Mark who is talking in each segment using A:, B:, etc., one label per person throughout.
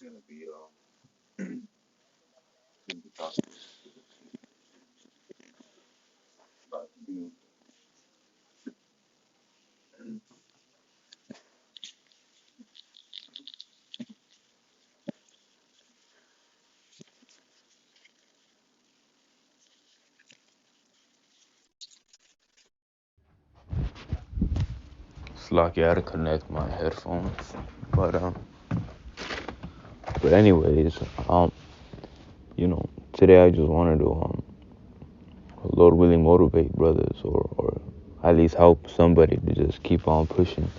A: It's lucky I had to connect my headphones. But um but anyways, um, today I just wanted to Lord willing motivate brothers or at least help somebody to just keep on pushing.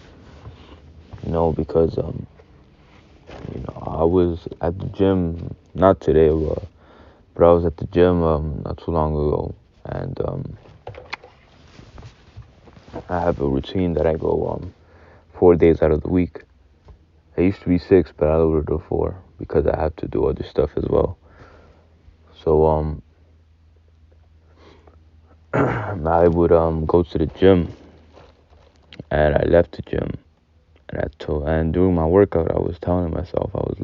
A: Because I was at the gym not today, but I was at the gym not too long ago, and I have a routine that I go 4 days out of the week. I used to be 6, but I lowered to 4 because I have to do other stuff as well. So I would go to the gym, and I left the gym, and during my workout I was telling myself, I was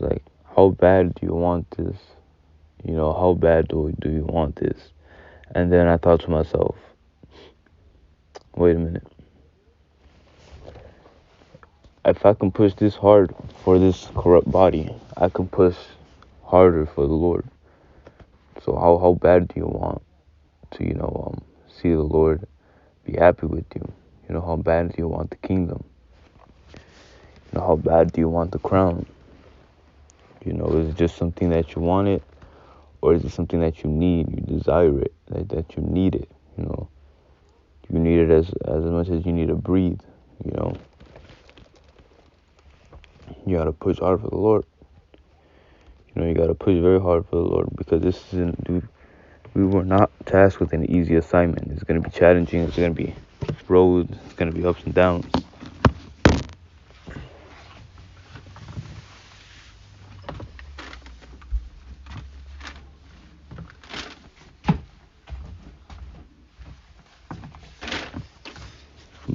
A: like, how bad do you want this? How bad do you want this? And then I thought to myself, wait a minute. If I can push this hard for this corrupt body, I can push harder for the Lord. So how bad do you want to see the Lord be happy with you? How bad do you want the kingdom? How bad do you want the crown? Is it just something that you want it, or is it something that you need? You desire it, that you need it. You need it as much as you need to breathe. You gotta push hard for the Lord. You gotta push very hard for the Lord, because this isn't, dude. We were not tasked with an easy assignment. It's gonna be challenging. It's gonna be roads. It's gonna be ups and downs.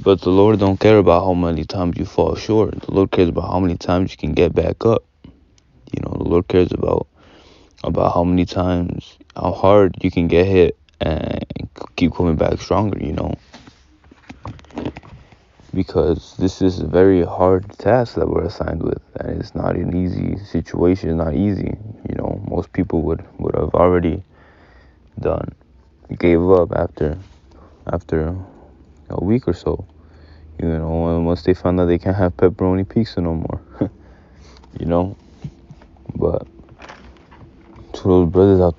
A: But the Lord don't care about how many times you fall short. The Lord cares about how many times you can get back up. The Lord cares about how many times, how hard you can get hit and keep coming back stronger. Because this is a very hard task that we're assigned with, and it's not an easy situation. It's not easy. Most people would have already gave up after a week or so. Once they found out they can't have pepperoni pizza no more. But to those brothers out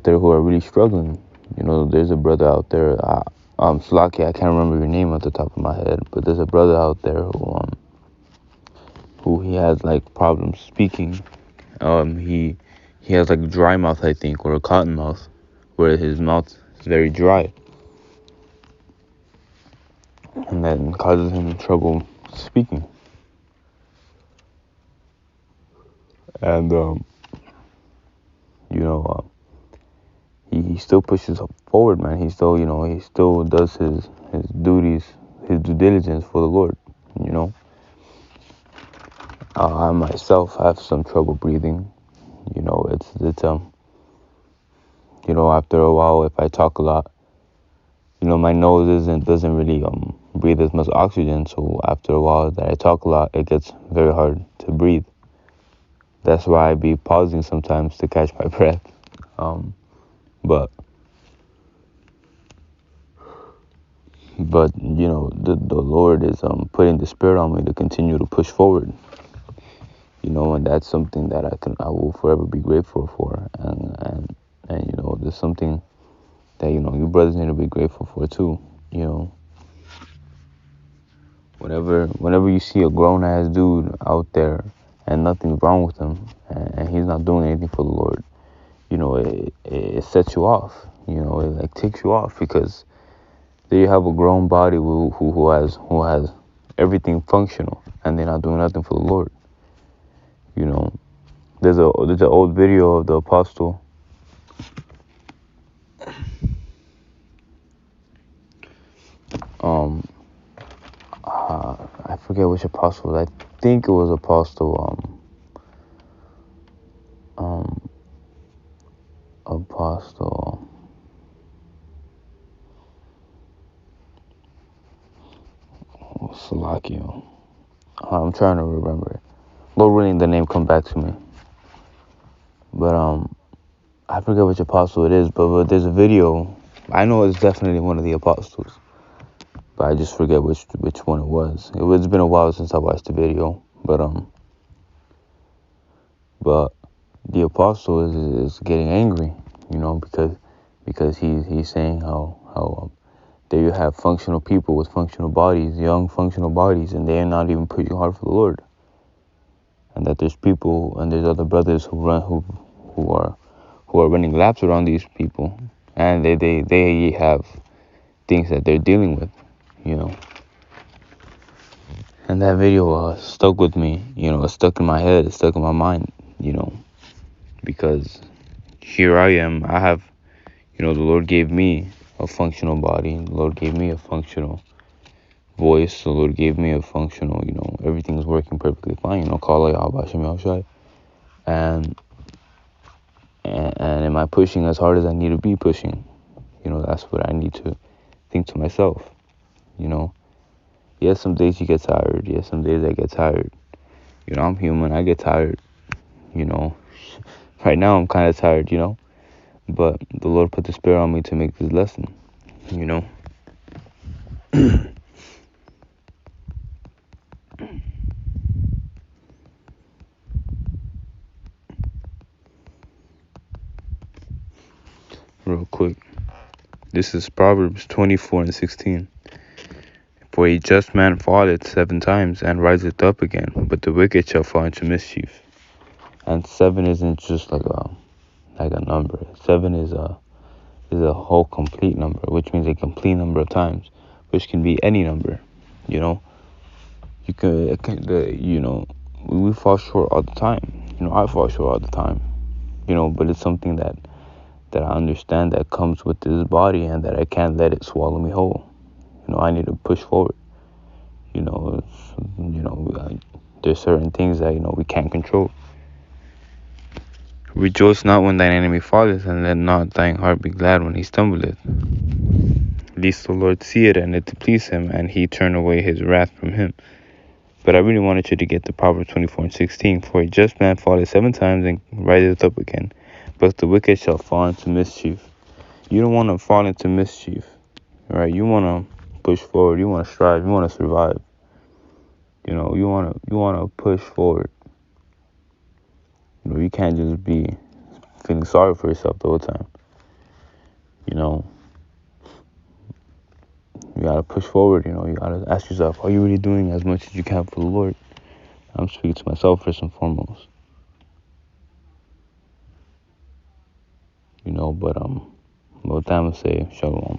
A: there who are really struggling. There's a brother out there. Slaki, I can't remember your name at the top of my head, but there's a brother out there who he has like problems speaking. He has like dry mouth, I think, or a cotton mouth, where his mouth is very dry, and that causes him trouble speaking. And he still pushes forward, man. He still does his duties, his due diligence for the Lord. I myself have some trouble breathing. It's after a while, if I talk a lot, my nose doesn't really breathe as much oxygen. So after a while that I talk a lot, it gets very hard to breathe. That's why I be pausing sometimes to catch my breath. But the Lord is putting the Spirit on me to continue to push forward. And that's something that I will forever be grateful for. And there's something that you brothers need to be grateful for too. Whenever you see a grown ass dude out there and nothing's wrong with him, and he's not doing anything for the Lord, it sets you off. It like takes you off, because there you have a grown body who has everything functional, and they're not doing nothing for the Lord. There's an old video of the apostle. I forget which apostle. I think it was Apostle Salakio. I'm trying to remember. Lord willing, the name come back to me. But I forget which apostle it is. But there's a video. I know it's definitely one of the apostles, but I just forget which one it was. It's been a while since I watched the video. But the apostle is getting angry, because he's saying how there you have functional people with functional bodies, young functional bodies, and they are not even pushing hard for the Lord. And that there's people and there's other brothers who are running laps around these people, and they have things that they're dealing with, And that video stuck with me, it stuck in my head, it stuck in my mind, because here I am. I have, the Lord gave me a functional body. The Lord gave me a functional voice. The Lord gave me a functional, everything is working perfectly fine. Call it and am I pushing as hard as I need to be pushing? That's what I need to think to myself. Yes, some days you get tired. Yes, some days I get tired. I'm human. I get tired. Right now I'm kind of tired. But the Lord put the Spirit on me to make this lesson. Real quick. This is Proverbs 24:16. For a just man falleth 7 times and riseth up again, but the wicked shall fall into mischief. And 7 isn't just like a number. 7 is a whole complete number, which means a complete number of times, which can be any number. We fall short all the time. I fall short all the time. But it's something that I understand that comes with this body, and that I can't let it swallow me whole. I need to push forward. There's certain things that we can't control. Rejoice not when thine enemy falleth, and let not thine heart be glad when he stumbleth. Lest the Lord see it, and it to please him, and he turn away his wrath from him. But I really wanted you to get the Proverbs 24:16. For a just man falleth 7 times and riseth up again, but the wicked shall fall into mischief. You don't want to fall into mischief, right? You want to push forward. You want to strive. You want to survive. You want to push forward. You can't just be feeling sorry for yourself the whole time. You gotta push forward. You gotta ask yourself, are you really doing as much as you can for the Lord? I'm speaking to myself first and foremost. But with that, I'm gonna say shalom.